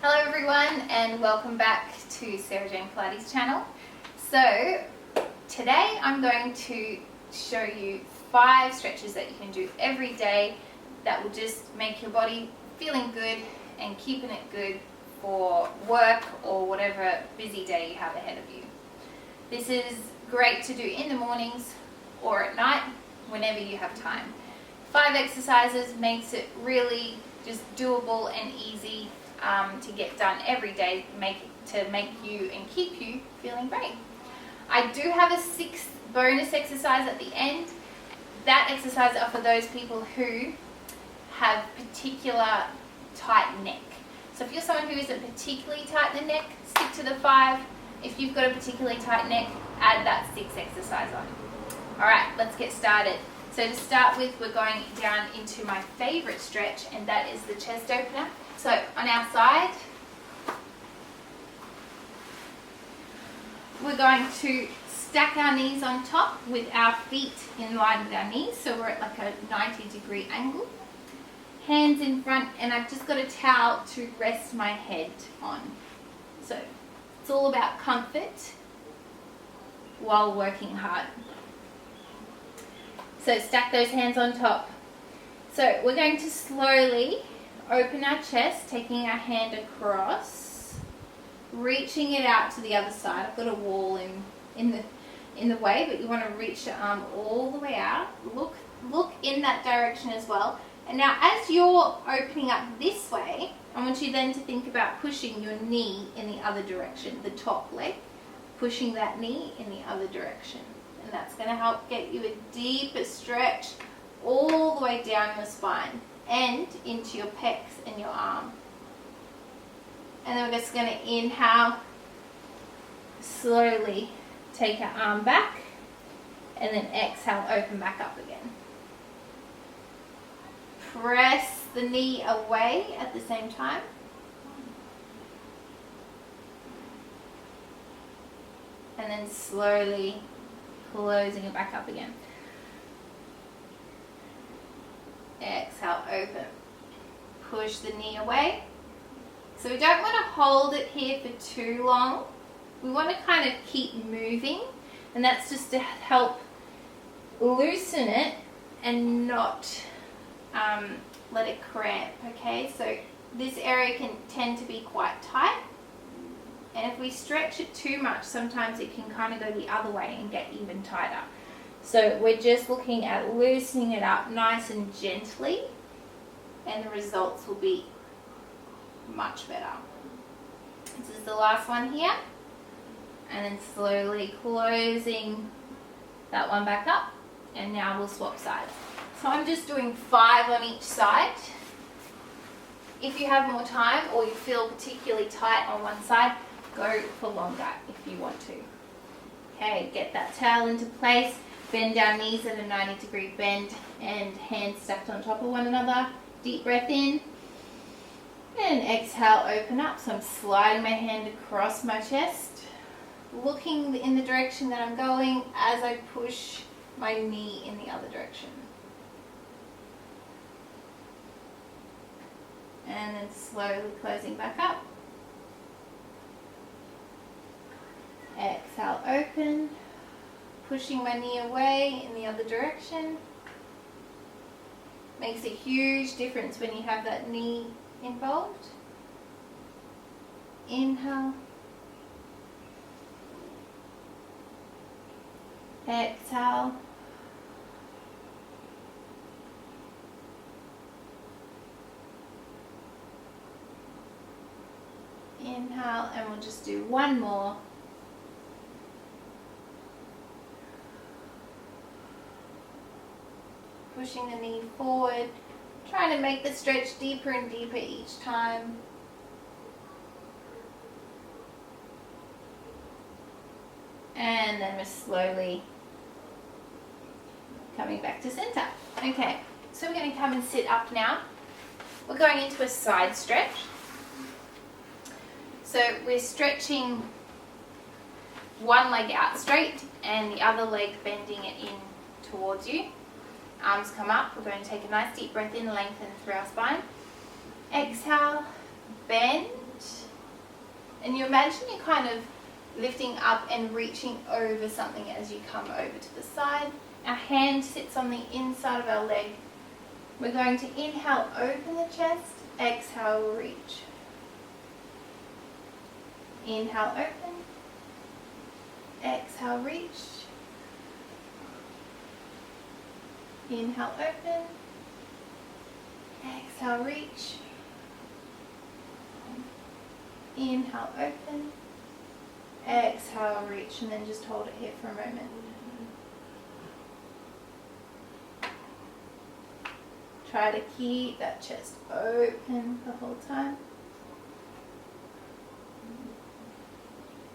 Hello everyone and welcome back to Sarah Jane Pilates channel. So today I'm going to show you 5 stretches that you can do every day that will just make your body feeling good and keeping it good for work or whatever busy day you have ahead of you. This is great to do in the mornings or at night whenever you have time. 5 exercises makes it really just doable and easy to get done every day to make you and keep you feeling great. I do have a 6th bonus exercise at the end. That exercise are for those people who have particular tight neck. So if you're someone who isn't particularly tight in the neck, stick to the 5. If you've got a particularly tight neck, add that 6th exercise on. Alright, let's get started. So to start with, we're going down into my favorite stretch, and that is the chest opener. So on our side, we're going to stack our knees on top with our feet in line with our knees. So we're at like a 90-degree angle. Hands in front, and I've just got a towel to rest my head on. So it's all about comfort while working hard. So stack those hands on top. So we're going to slowly open our chest, taking our hand across, reaching it out to the other side. I've got a wall in the way, but you want to reach your arm all the way out. Look in that direction as well. And now as you're opening up this way, I want you then to think about pushing your knee in the other direction, the top leg, pushing that knee in the other direction. And that's going to help get you a deeper stretch all the way down your spine and into your pecs and your arm. And then we're just going to inhale, slowly take our arm back, and then exhale, open back up again. Press the knee away at the same time. And then slowly closing it back up again. Exhale, open. Push the knee away. So we don't want to hold it here for too long. We want to kind of keep moving, and that's just to help loosen it and not let it cramp, okay? So this area can tend to be quite tight, and if we stretch it too much, sometimes it can kind of go the other way and get even tighter. So we're just looking at loosening it up nice and gently, and the results will be much better. This is the last one here, and then slowly closing that one back up, and now we'll swap sides. So I'm just doing 5 on each side. If you have more time or you feel particularly tight on one side, go for longer if you want to. Okay, get that towel into place, bend our knees at a 90-degree bend, and hands stacked on top of one another. Deep breath in, and exhale, open up. So I'm sliding my hand across my chest, looking in the direction that I'm going as I push my knee in the other direction. And then slowly closing back up. Exhale, open. Pushing my knee away in the other direction. Makes a huge difference when you have that knee involved. Inhale. Exhale. Inhale, and we'll just do one more. Pushing the knee forward, trying to make the stretch deeper and deeper each time. And then we're slowly coming back to center. Okay, so we're going to come and sit up now. We're going into a side stretch. So we're stretching one leg out straight and the other leg bending it in towards you. Arms come up. We're going to take a nice deep breath in, lengthen through our spine. Exhale, bend, And you imagine you're kind of lifting up and reaching over something as you come over to the side. Our hand sits on the inside of our leg. We're going to inhale, open the chest, exhale, reach. Inhale, open, exhale, reach. Inhale, open, exhale, reach. Inhale, open, exhale, reach, and then just hold it here for a moment. Try to keep that chest open the whole time.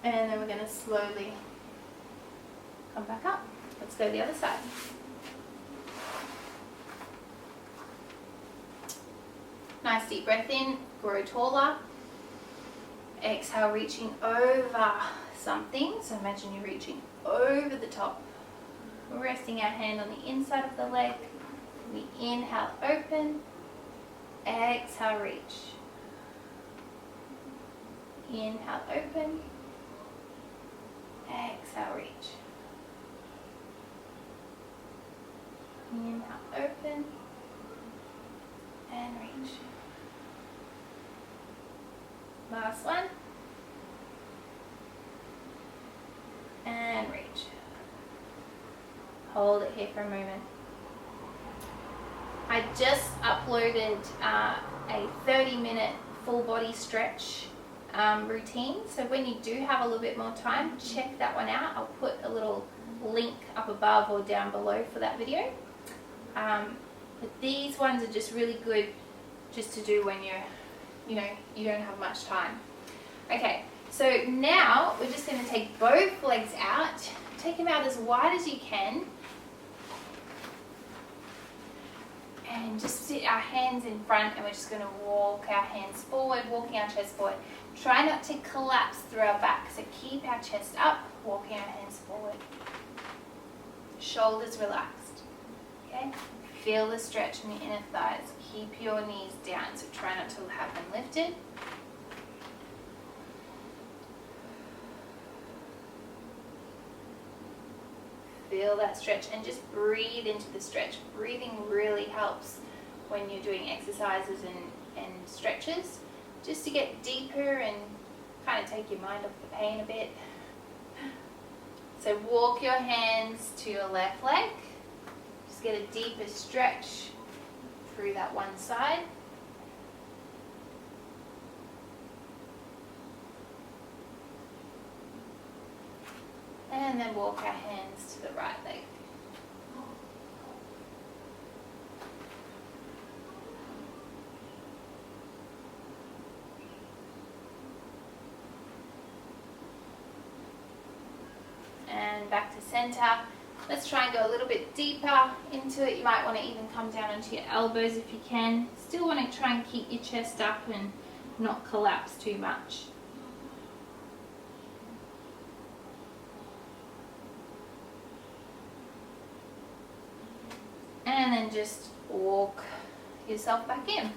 And then we're going to slowly come back up. Let's go the other side. Nice deep breath in, grow taller. Exhale, reaching over something. So imagine you're reaching over the top. We're resting our hand on the inside of the leg. We inhale, open. Exhale, reach. Inhale, open. Exhale, reach. Inhale, open. And reach. Last one. And reach. Hold it here for a moment. I just uploaded a 30-minute full body stretch routine. So when you do have a little bit more time, check that one out. I'll put a little link up above or down below for that video. But these ones are just really good just to do when you don't have much time. Okay, so now we're just going to take both legs out. Take them out as wide as you can. And just sit our hands in front, and we're just going to walk our hands forward, walking our chest forward. Try not to collapse through our back, so keep our chest up, walking our hands forward. Shoulders relaxed. Okay? Feel the stretch in the inner thighs. Keep your knees down, so try not to have them lifted. Feel that stretch and just breathe into the stretch. Breathing really helps when you're doing exercises and stretches, just to get deeper and kind of take your mind off the pain a bit. So walk your hands to your left leg. Just get a deeper stretch through that one side. And then walk our hands to the right leg. And back to center. Let's try and go a little bit deeper into it. You might want to even come down onto your elbows if you can. Still want to try and keep your chest up and not collapse too much. And then just walk yourself back in.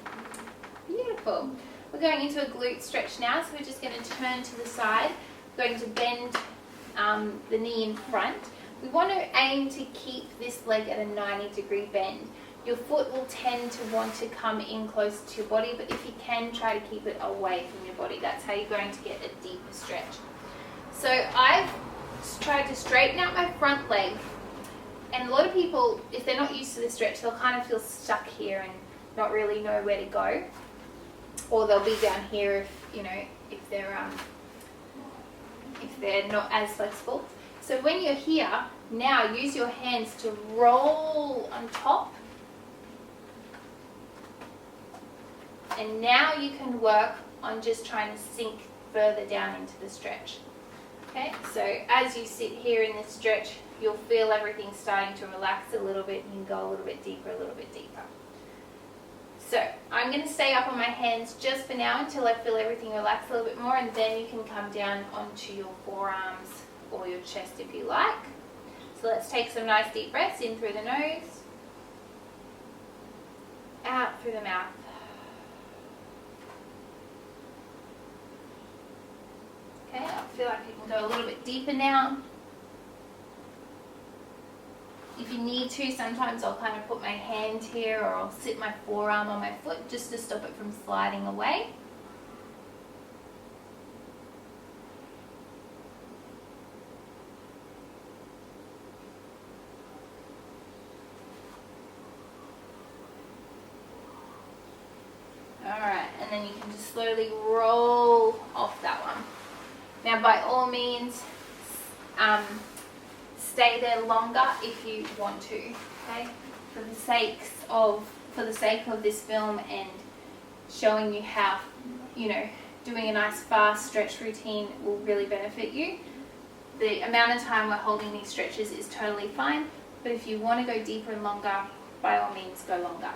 Beautiful. We're going into a glute stretch now, so we're just going to turn to the side. We're going to bend the knee in front. We want to aim to keep this leg at a 90-degree bend. Your foot will tend to want to come in close to your body, but if you can, try to keep it away from your body. That's how you're going to get a deeper stretch. So I've tried to straighten out my front leg. And a lot of people, if they're not used to this stretch, they'll kind of feel stuck here and not really know where to go. Or they'll be down here if they're not as flexible. So when you're here, now use your hands to roll on top. And now you can work on just trying to sink further down into the stretch. Okay, so as you sit here in this stretch, you'll feel everything starting to relax a little bit, and you can go a little bit deeper, a little bit deeper. So I'm going to stay up on my hands just for now until I feel everything relax a little bit more, and then you can come down onto your forearms or your chest if you like. So let's take some nice deep breaths in through the nose, out through the mouth. feel like I can go a little bit deeper now. If you need to, sometimes I'll kind of put my hand here, or I'll sit my forearm on my foot just to stop it from sliding away. Alright, and then you can just slowly roll off that one. Now by all means, stay there longer if you want to, okay? For the sake of this film and showing you how, doing a nice fast stretch routine will really benefit you. The amount of time we're holding these stretches is totally fine, but if you want to go deeper and longer, by all means go longer.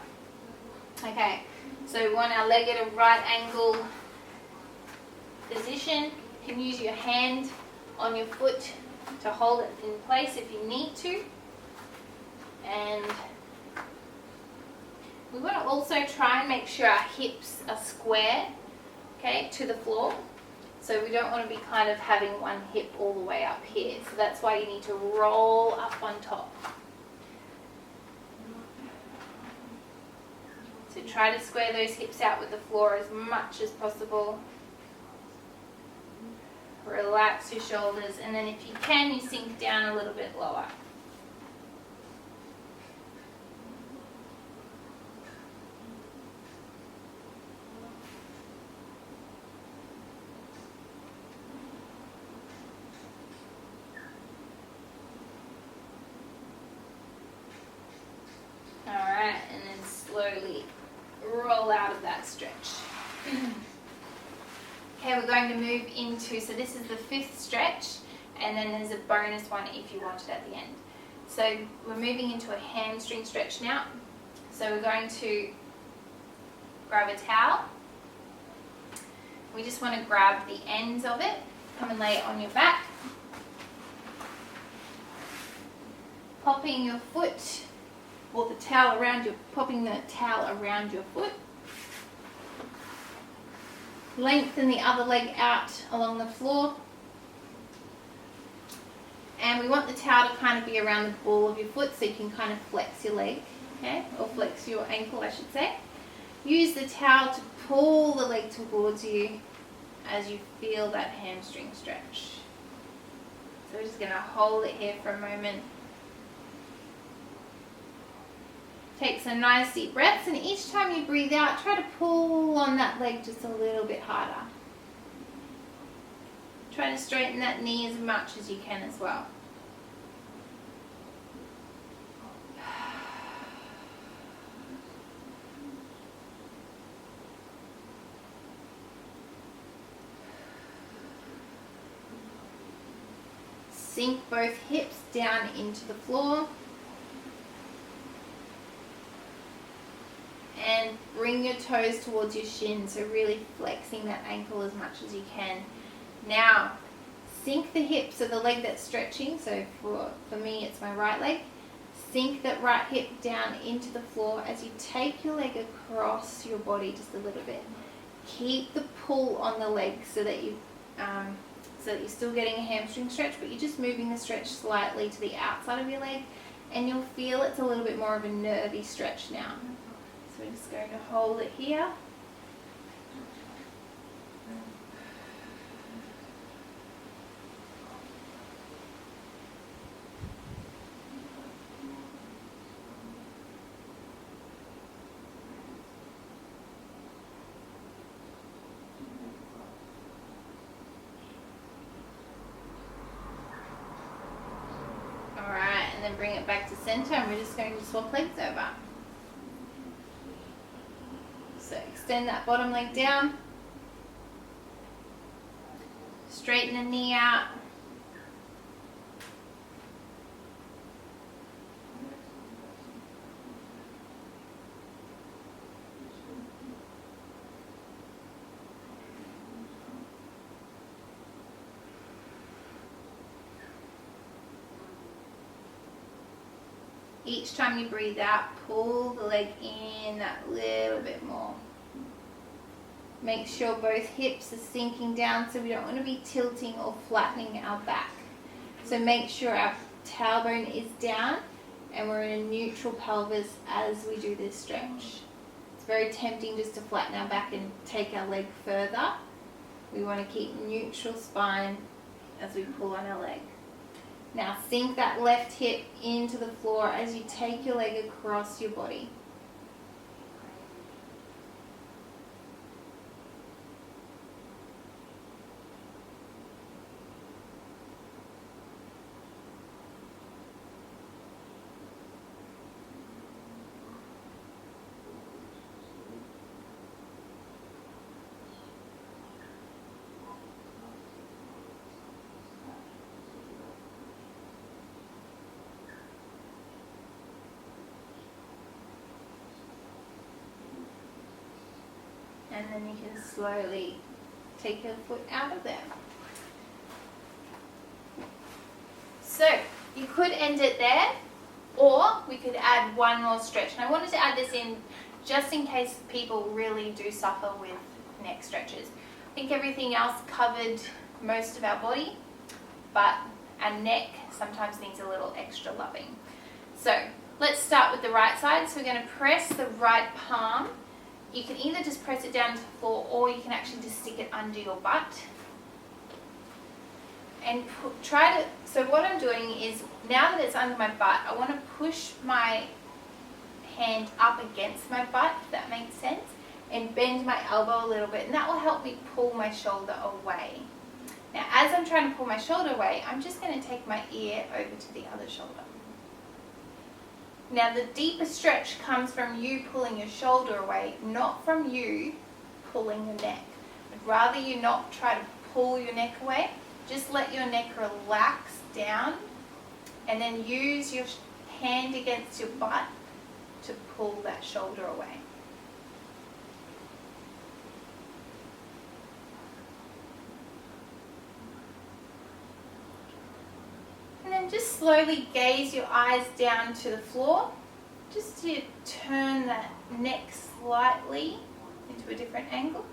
Okay, so we want our leg at a right angle position. You can use your hand on your foot to hold it in place if you need to. And we want to also try and make sure our hips are square, okay, to the floor. So we don't want to be kind of having one hip all the way up here. So that's why you need to roll up on top. So try to square those hips out with the floor as much as possible. Relax your shoulders, and then if you can, you sink down a little bit lower. Alright, and then slowly roll out of that stretch. Okay, we're going to move into, so this is the 5th stretch, and then there's a bonus one if you want it at the end. So we're moving into a hamstring stretch now. So we're going to grab a towel. We just want to grab the ends of it, come and lay it on your back. Popping your foot, or the towel around your, popping the towel around your foot. Lengthen the other leg out along the floor. And we want the towel to kind of be around the ball of your foot so you can kind of flex your leg, okay? Or flex your ankle, I should say. Use the towel to pull the leg towards you as you feel that hamstring stretch. So we're just going to hold it here for a moment. Take some nice deep breaths, and each time you breathe out, try to pull on that leg just a little bit harder. Try to straighten that knee as much as you can as well. Sink both hips down into the floor. And bring your toes towards your shin, so really flexing that ankle as much as you can. Now, sink the hips of the leg that's stretching, so for me it's my right leg. Sink that right hip down into the floor as you take your leg across your body just a little bit. Keep the pull on the leg so that you're still getting a hamstring stretch, but you're just moving the stretch slightly to the outside of your leg, and you'll feel it's a little bit more of a nervy stretch now. So we're just going to hold it here. Alright, and then bring it back to center, and we're just going to swap legs over. So extend that bottom leg down, straighten the knee out, each time you breathe out, pull the leg in that little bit more. Make sure both hips are sinking down, so we don't want to be tilting or flattening our back. So make sure our tailbone is down and we're in a neutral pelvis as we do this stretch. It's very tempting just to flatten our back and take our leg further. We want to keep neutral spine as we pull on our leg. Now sink that left hip into the floor as you take your leg across your body. And then you can slowly take your foot out of there. So you could end it there, or we could add one more stretch. And I wanted to add this in just in case people really do suffer with neck stretches. I think everything else covered most of our body, but our neck sometimes needs a little extra loving. So let's start with the right side. So we're going to press the right palm. You can either just press it down to the floor, or you can actually just stick it under your butt. And so what I'm doing is, now that it's under my butt, I want to push my hand up against my butt, if that makes sense, and bend my elbow a little bit, and that will help me pull my shoulder away. Now, as I'm trying to pull my shoulder away, I'm just going to take my ear over to the other shoulder. Now, the deeper stretch comes from you pulling your shoulder away, not from you pulling your neck. I'd rather you not try to pull your neck away. Just let your neck relax down, and then use your hand against your butt to pull that shoulder away. And then just slowly gaze your eyes down to the floor, just to turn that neck slightly into a different angle.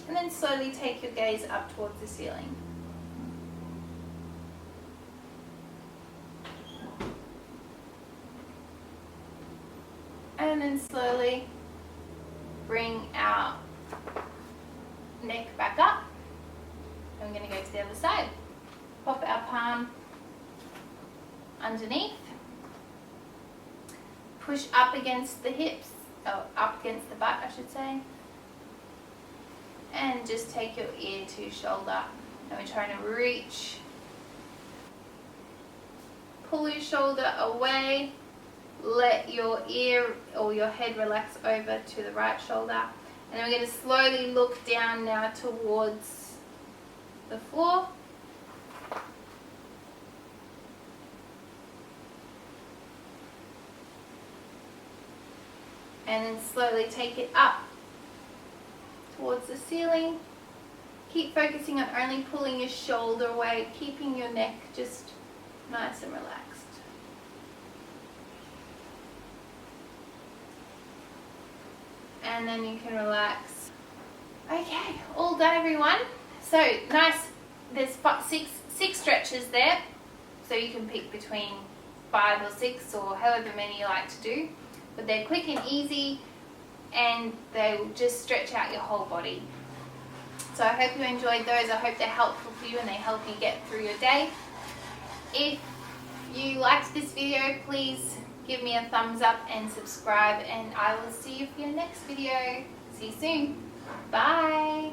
And then slowly take your gaze up towards the ceiling. And then slowly bring our neck back up. And we're going to go to the other side. Pop our palm underneath. Push up against the hips, or up against the butt, I should say. And just take your ear to shoulder. And we're trying to reach. Pull your shoulder away. Let your ear or your head relax over to the right shoulder. And then we're going to slowly look down now towards the floor. And then slowly take it up towards the ceiling. Keep focusing on only pulling your shoulder away, keeping your neck just nice and relaxed. And then you can relax. Okay, all done, everyone. So nice, there's six stretches there. So you can pick between 5 or 6 or however many you like to do. But they're quick and easy, and they will just stretch out your whole body. So I hope you enjoyed those. I hope they're helpful for you and they help you get through your day. If you liked this video, please give me a thumbs up and subscribe, and I will see you for your next video. See you soon. Bye.